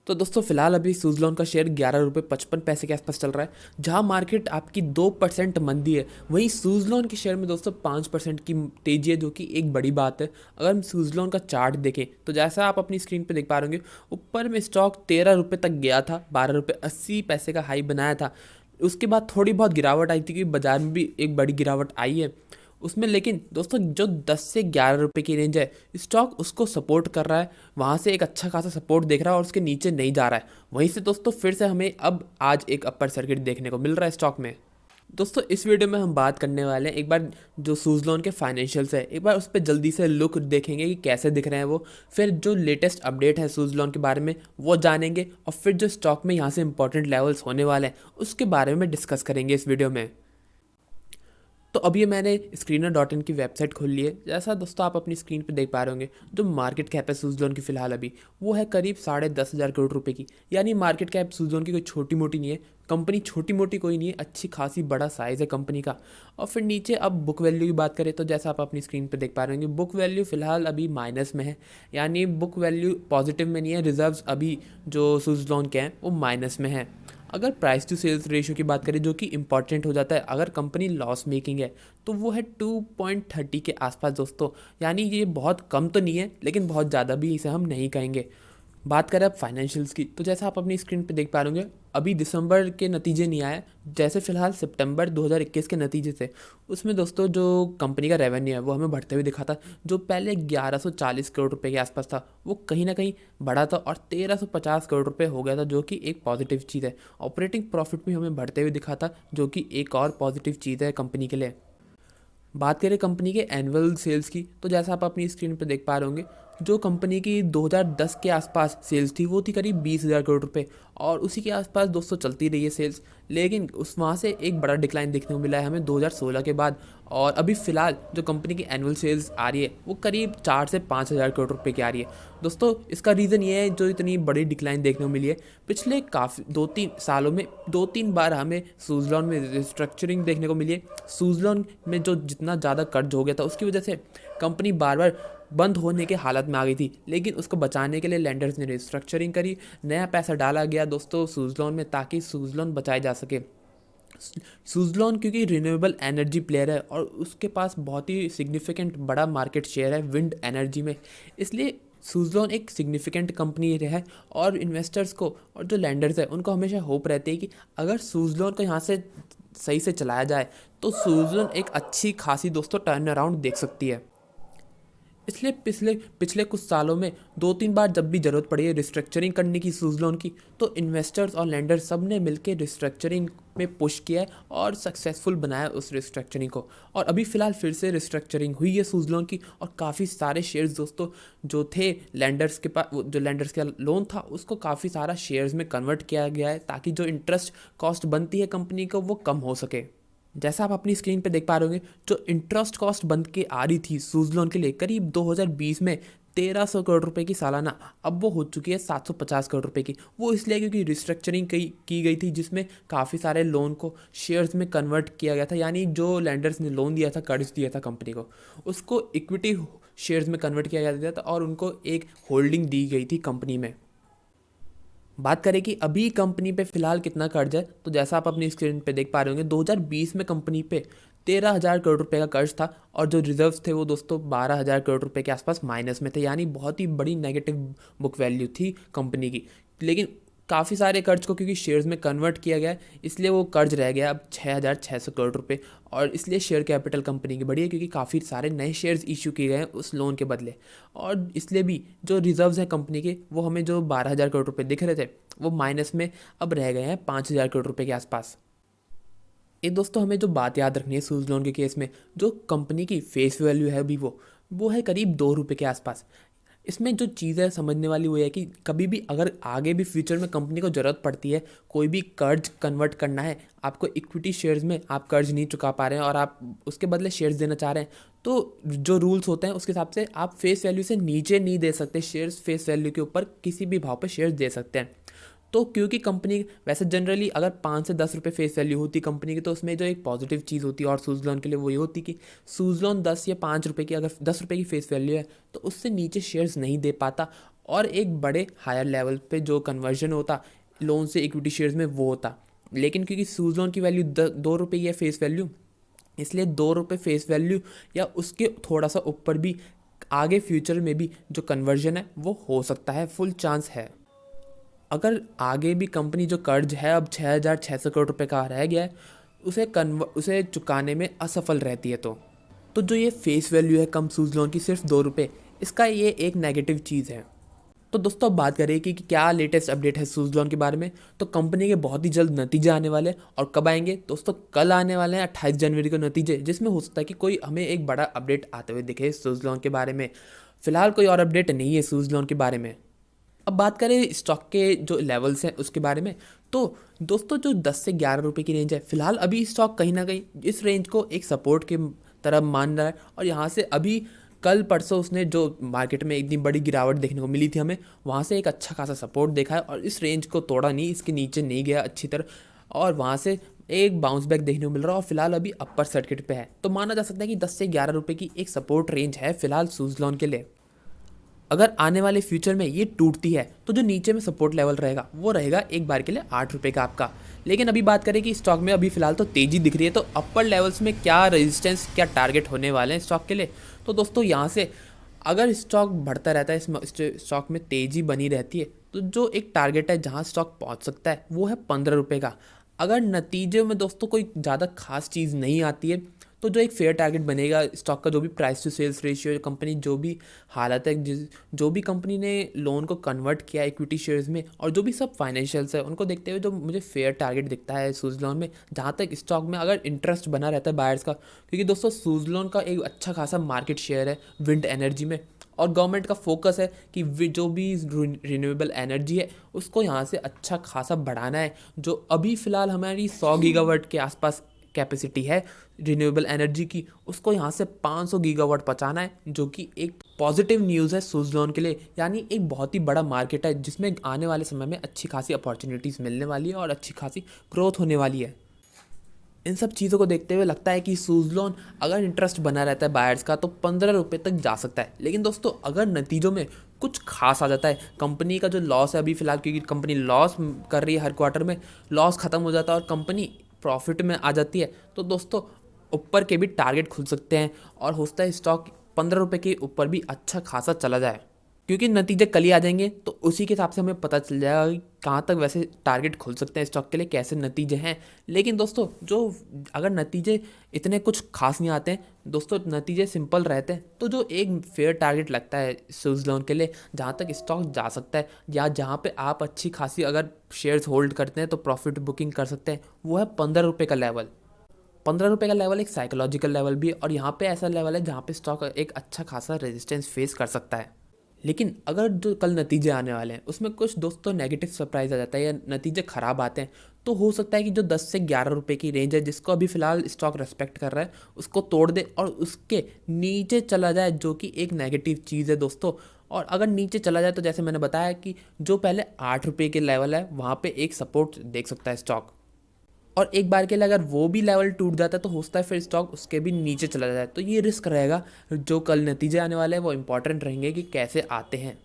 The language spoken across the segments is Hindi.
तो दोस्तों फिलहाल अभी सुज़लॉन का शेयर 11 रुपये 55 पैसे के आसपास चल रहा है। जहां मार्केट आपकी 2% मंदी है, वहीं सुज़लॉन के शेयर में दोस्तों 5% की तेजी है, जो कि एक बड़ी बात है। अगर हम सुज़लॉन का चार्ट देखें तो जैसा आप अपनी स्क्रीन पे देख पा रहे होंगे, ऊपर में स्टॉक 13 रुपये तक गया था, 12 रुपये 80 पैसे का हाई बनाया था। उसके बाद थोड़ी बहुत गिरावट आई थी, कि बाजार में भी एक बड़ी गिरावट आई है उसमें। लेकिन दोस्तों जो 10 से 11 रुपए की रेंज है, स्टॉक उसको सपोर्ट कर रहा है। वहाँ से एक अच्छा खासा सपोर्ट देख रहा है और उसके नीचे नहीं जा रहा है। वहीं से दोस्तों फिर से हमें अब आज एक अपर सर्किट देखने को मिल रहा है स्टॉक में। दोस्तों इस वीडियो में हम बात करने वाले हैं एक बार जो सुज़लॉन के फाइनेंशियल्स है, एक बार उस पर जल्दी से लुक देखेंगे कि कैसे दिख रहे हैं वो। फिर जो लेटेस्ट अपडेट है सुज़लॉन के बारे में वो जानेंगे, और फिर जो स्टॉक में यहाँ से इंपॉर्टेंट लेवल्स होने वाले हैं उसके बारे में डिस्कस करेंगे इस वीडियो में। तो अब ये मैंने screener.in की वेबसाइट खोल ली है। जैसा दोस्तों आप अपनी स्क्रीन पे देख पा रहे होंगे, जो मार्केट कैप है सुज़लॉन की फ़िलहाल अभी, वो है करीब 10,500 करोड़ रुपए की। यानी मार्केट कैप सुज़लॉन की कोई छोटी मोटी नहीं है। कंपनी छोटी मोटी कोई नहीं है, अच्छी खासी बड़ा साइज़ है कंपनी का। और फिर नीचे अब बुक वैल्यू की बात करें तो जैसा आप अपनी स्क्रीन पर देख पा रहे होंगे, बुक वैल्यू फ़िलहाल अभी माइनस में है। यानी बुक वैल्यू पॉजिटिव में नहीं है, रिजर्व्स अभी जो सुज़लॉन के हैं वो माइनस में है। अगर प्राइस टू सेल्स रेशियो की बात करें, जो कि इंपॉर्टेंट हो जाता है अगर कंपनी लॉस मेकिंग है, तो वो है 2.30 के आसपास दोस्तों। यानी ये बहुत कम तो नहीं है, लेकिन बहुत ज़्यादा भी इसे हम नहीं कहेंगे। बात करें अब फाइनेंशियल्स की, तो जैसा आप अपनी स्क्रीन पे देख पा रहे होंगे, अभी दिसंबर के नतीजे नहीं आए। जैसे फिलहाल सितंबर 2021 के नतीजे थे, उसमें दोस्तों जो कंपनी का रेवेन्यू है वो हमें बढ़ते हुए दिखा था। जो पहले 1140 करोड़ रुपए के आसपास था, वो कहीं ना कहीं बढ़ा था और 1350 करोड़ रुपए हो गया था, जो कि एक पॉजिटिव चीज़ है। ऑपरेटिंग प्रॉफिट भी हमें बढ़ते हुए दिखा था, जो कि एक और पॉजिटिव चीज़ है कंपनी के लिए। बात करें कंपनी के एनुअल सेल्स की, तो जैसा आप अपनी स्क्रीन पर देख पा रहे होंगे, जो कंपनी की 2010 के आसपास सेल्स थी वो थी करीब 20,000 करोड़ रुपए, और उसी के आसपास दोस्तों चलती रही है सेल्स। लेकिन उस वहाँ से एक बड़ा डिक्लाइन देखने को मिला है हमें 2016 के बाद। और अभी फ़िलहाल जो कंपनी की एनुअल सेल्स आ रही है वो करीब 4 से 5 हज़ार करोड़ रुपए की आ रही है। दोस्तों इसका रीज़न ये है, जो इतनी बड़ी डिक्लाइन देखने को मिली है पिछले काफ़ी 2-3 सालों में, 2-3 बार हमें सुज़लॉन में रिस्ट्रक्चरिंग देखने को मिली है। सुज़लॉन में जो जितना ज़्यादा कर्ज हो गया था, उसकी वजह से कंपनी बार बार बंद होने के हालत में आ गई थी। लेकिन उसको बचाने के लिए लेंडर्स ने रिस्ट्रक्चरिंग करी, नया पैसा डाला गया दोस्तों सुज़लॉन में, ताकि सुज़लॉन बचाया जा सके। सुज़लॉन क्योंकि रिन्यूएबल एनर्जी प्लेयर है और उसके पास बहुत ही सिग्निफिकेंट बड़ा मार्केट शेयर है विंड एनर्जी में, इसलिए सुज़लॉन एक सिग्निफिकेंट कंपनी है। और इन्वेस्टर्स को और जो लैंडर्स है उनको हमेशा होप रहती है कि अगर सुज़लॉन को यहाँ से सही से चलाया जाए तो सुज़लॉन एक अच्छी खासी दोस्तों टर्न अराउंड देख सकती है। इसलिए पिछले पिछले कुछ सालों में 2-3 बार जब भी ज़रूरत पड़ी है रिस्ट्रक्चरिंग करने की सुज़लॉन की, तो इन्वेस्टर्स और लेंडर्स सब ने मिलकर रिस्ट्रक्चरिंग में पुश किया है और सक्सेसफुल बनाया उस रिस्ट्रक्चरिंग को। और अभी फ़िलहाल फिर से रिस्ट्रक्चरिंग हुई है सुज़लॉन की, और काफ़ी सारे शेयर्स दोस्तों जो थे लेंडर्स के पास, जो लेंडर्स का लोन था उसको काफ़ी सारा शेयर्स में कन्वर्ट किया गया है, ताकि जो इंटरेस्ट कॉस्ट बनती है कंपनी को वो कम हो सके। जैसा आप अपनी स्क्रीन पे देख पा रहे होंगे, जो इंटरेस्ट कॉस्ट बन के आ रही थी सुज़लॉन के लिए करीब 2020 में 1300 करोड़ रुपए की सालाना, अब वो हो चुकी है 750 करोड़ रुपए की। वो इसलिए क्योंकि रिस्ट्रक्चरिंग की गई थी, जिसमें काफ़ी सारे लोन को शेयर्स में कन्वर्ट किया गया था। यानी जो लेंडर्स ने लोन दिया था, कर्ज दिया था कंपनी को, उसको इक्विटी शेयर्स में कन्वर्ट किया गया था और उनको एक होल्डिंग दी गई थी कंपनी में। बात करें कि अभी कंपनी पे फिलहाल कितना कर्ज है, तो जैसा आप अपनी स्क्रीन पे देख पा रहे होंगे, 2020 में कंपनी पे 13,000 करोड़ रुपए का कर्ज था, और जो रिजर्व्स थे वो दोस्तों 12,000 करोड़ रुपए के आसपास माइनस में थे। यानी बहुत ही बड़ी नेगेटिव बुक वैल्यू थी कंपनी की। लेकिन काफ़ी सारे कर्ज को क्योंकि शेयर्स में कन्वर्ट किया गया है, इसलिए वो कर्ज रह गया अब 6,600 करोड़ रुपए। और इसलिए शेयर कैपिटल कंपनी की बढ़ी है, क्योंकि काफ़ी सारे नए शेयर्स इशू किए गए हैं उस लोन के बदले। और इसलिए भी जो रिजर्व्स हैं कंपनी के, वो हमें जो 12,000 करोड़ रुपए दिख रहे थे वो माइनस में अब रह गए हैं 5,000 करोड़ रुपए के आसपास। ये दोस्तों हमें जो बात याद रखनी है सुज़लॉन के केस में, जो कंपनी की फेस वैल्यू है अभी वो है करीब 2 रुपये के आसपास। इसमें जो चीज़ है समझने वाली वो है कि कभी भी अगर आगे भी फ्यूचर में कंपनी को ज़रूरत पड़ती है, कोई भी कर्ज कन्वर्ट करना है, आपको इक्विटी शेयर्स में आप कर्ज नहीं चुका पा रहे हैं और आप उसके बदले शेयर्स देना चाह रहे हैं, तो जो रूल्स होते हैं उसके हिसाब से आप फेस वैल्यू से नीचे नहीं दे सकते शेयर्स, फेस वैल्यू के ऊपर किसी भी भाव पर शेयर्स दे सकते हैं। तो क्योंकि कंपनी वैसे जनरली अगर 5 से 10 रुपये फेस वैल्यू होती कंपनी की, तो उसमें जो एक पॉजिटिव चीज़ होती है और सुज़लॉन के लिए वो ये होती कि सुज़लॉन 10 या 5 रुपये की, अगर 10 रुपये की फेस वैल्यू है तो उससे नीचे शेयर्स नहीं दे पाता। और एक बड़े हायर लेवल पे जो कन्वर्जन होता लोन से इक्विटी शेयर्स में वो होता। लेकिन क्योंकि सूजलॉन की वैल्यू 2 रुपये ही है फेस वैल्यू, इसलिए 2 रुपये फेस वैल्यू या उसके थोड़ा सा ऊपर भी आगे फ्यूचर में भी जो कन्वर्जन है वो हो सकता है, फुल चांस है। अगर आगे भी कंपनी जो कर्ज है अब 6,600 करोड़ रुपए का रह गया है, उसे चुकाने में असफल रहती है तो जो ये फेस वैल्यू है कम सूजलॉन की सिर्फ 2 रुपये, इसका ये एक नेगेटिव चीज़ है। तो दोस्तों अब बात करें कि क्या लेटेस्ट अपडेट है सूजलॉन के बारे में। तो कंपनी के बहुत ही जल्द नतीजे आने वाले हैं, और कब आएंगे दोस्तों, कल आने वाले हैं 28 जनवरी को नतीजे, जिसमें हो सकता है कि कोई हमें एक बड़ा अपडेट आते हुए दिखे सूजलॉन के बारे में। फिलहाल कोई और अपडेट नहीं है सूजलॉन के बारे में। अब बात करें स्टॉक के जो लेवल्स हैं उसके बारे में, तो दोस्तों जो 10 से 11 रुपए की रेंज है, फिलहाल अभी स्टॉक कहीं ना कहीं इस रेंज को एक सपोर्ट के तरफ मान रहा है। और यहाँ से अभी कल परसों उसने जो मार्केट में इतनी बड़ी गिरावट देखने को मिली थी हमें, वहाँ से एक अच्छा खासा सपोर्ट देखा है और इस रेंज को तोड़ा नहीं, इसके नीचे नहीं गया अच्छी तरह, और वहाँ से एक बाउंस बैक देखने को मिल रहा है और फिलहाल अभी अपर सर्किट पे है। तो माना जा सकता है कि 10 से 11 रुपए की एक सपोर्ट रेंज है फिलहाल सूजलॉन के लिए। अगर आने वाले फ्यूचर में ये टूटती है तो जो नीचे में सपोर्ट लेवल रहेगा वो रहेगा एक बार के लिए 8 रुपये का आपका। लेकिन अभी बात करें कि स्टॉक में अभी फिलहाल तो तेज़ी दिख रही है, तो अपर लेवल्स में क्या रेजिस्टेंस, क्या टारगेट होने वाले हैं स्टॉक के लिए। तो दोस्तों यहाँ से अगर स्टॉक बढ़ता रहता है, इस स्टॉक में तेज़ी बनी रहती है, तो जो एक टारगेट है जहाँ स्टॉक पहुँच सकता है वो है 15 रुपये का। अगर नतीजे में दोस्तों कोई ज़्यादा खास चीज़ नहीं आती है तो जो एक फेयर टारगेट बनेगा स्टॉक का, जो भी price to sales ratio, company जो भी हालत है, जो भी कंपनी ने लोन को कन्वर्ट किया इक्विटी शेयर्स में, और जो भी सब फाइनेंशियल्स है उनको देखते हुए जो मुझे फेयर टारगेट दिखता है सूजलॉन में, जहाँ तक स्टॉक में अगर इंटरेस्ट बना रहता है बायर्स का। क्योंकि दोस्तों सूजलॉन का एक अच्छा खासा मार्केट शेयर है विंड एनर्जी में, और गवर्नमेंट का फोकस है कि जो भी रिन्यूएबल एनर्जी है उसको यहाँ से अच्छा खासा बढ़ाना है। जो अभी फ़िलहाल हमारी 100 गीगावाट के आसपास कैपेसिटी है रिन्यूएबल एनर्जी की, उसको यहाँ से 500 गीगावाट पहुँचाना है, जो कि एक पॉजिटिव न्यूज़ है सूजलॉन के लिए। यानी एक बहुत ही बड़ा मार्केट है जिसमें आने वाले समय में अच्छी खासी अपॉर्चुनिटीज़ मिलने वाली है और अच्छी खासी ग्रोथ होने वाली है। इन सब चीज़ों को देखते हुए लगता है कि सूजलॉन अगर इंटरेस्ट बना रहता है बायर्स का तो 15 रुपये तक जा सकता है। लेकिन दोस्तों अगर नतीजों में कुछ खास आ जाता है, कंपनी का जो लॉस है अभी फ़िलहाल, क्योंकि कंपनी लॉस कर रही है हर क्वार्टर में, लॉस ख़त्म हो जाता है और कंपनी प्रॉफिट में आ जाती है, तो दोस्तों ऊपर के भी टारगेट खुल सकते हैं और हो सकता है स्टॉक 15 रुपये के ऊपर भी अच्छा खासा चला जाए। क्योंकि नतीजे कल ही आ जाएंगे तो उसी के हिसाब से हमें पता चल जाएगा कि कहाँ तक वैसे टारगेट खुल सकते हैं स्टॉक के लिए, कैसे नतीजे हैं। लेकिन दोस्तों जो अगर नतीजे इतने कुछ खास नहीं आते हैं दोस्तों, नतीजे सिंपल रहते हैं, तो जो एक फेयर टारगेट लगता है सूजलॉन के लिए जहाँ तक स्टॉक जा सकता है, या जहाँ पे आप अच्छी खासी अगर शेयर्स होल्ड करते हैं तो प्रॉफिट बुकिंग कर सकते हैं, वो है 15 रुपये का लेवल। 15 रुपये का लेवल एक साइकोलॉजिकल लेवल भी है, और यहाँ पे ऐसा लेवल है जहाँ पे स्टॉक एक अच्छा खासा रेजिस्टेंस फेस कर सकता है। लेकिन अगर जो कल नतीजे आने वाले हैं उसमें कुछ दोस्तों नेगेटिव सरप्राइज आ जाता है या नतीजे ख़राब आते हैं, तो हो सकता है कि जो 10 से 11 रुपये की रेंज है जिसको अभी फ़िलहाल स्टॉक रेस्पेक्ट कर रहा है उसको तोड़ दे और उसके नीचे चला जाए, जो कि एक नेगेटिव चीज़ है दोस्तों। और अगर नीचे चला जाए तो जैसे मैंने बताया कि जो पहले 8 रुपये के लेवल है वहाँ पे एक सपोर्ट देख सकता है स्टॉक, और एक बार के लिए अगर वो भी लेवल टूट जाता है तो हो सकता है फिर स्टॉक उसके भी नीचे चला जाए। तो ये रिस्क रहेगा। जो कल नतीजे आने वाले हैं वो इंपॉर्टेंट रहेंगे कि कैसे आते हैं।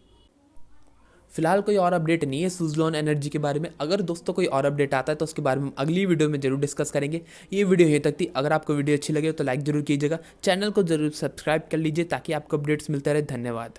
फिलहाल कोई और अपडेट नहीं है सूजलॉन एनर्जी के बारे में। अगर दोस्तों कोई और अपडेट आता है तो उसके बारे में हम अगली वीडियो में जरूर डिस्कस करेंगे। ये वीडियो यहीं तक थी। अगर आपको वीडियो अच्छी लगे तो लाइक जरूर कीजिएगा, चैनल को जरूर सब्सक्राइब कर लीजिए ताकि आपको अपडेट्स मिलते रहे। धन्यवाद।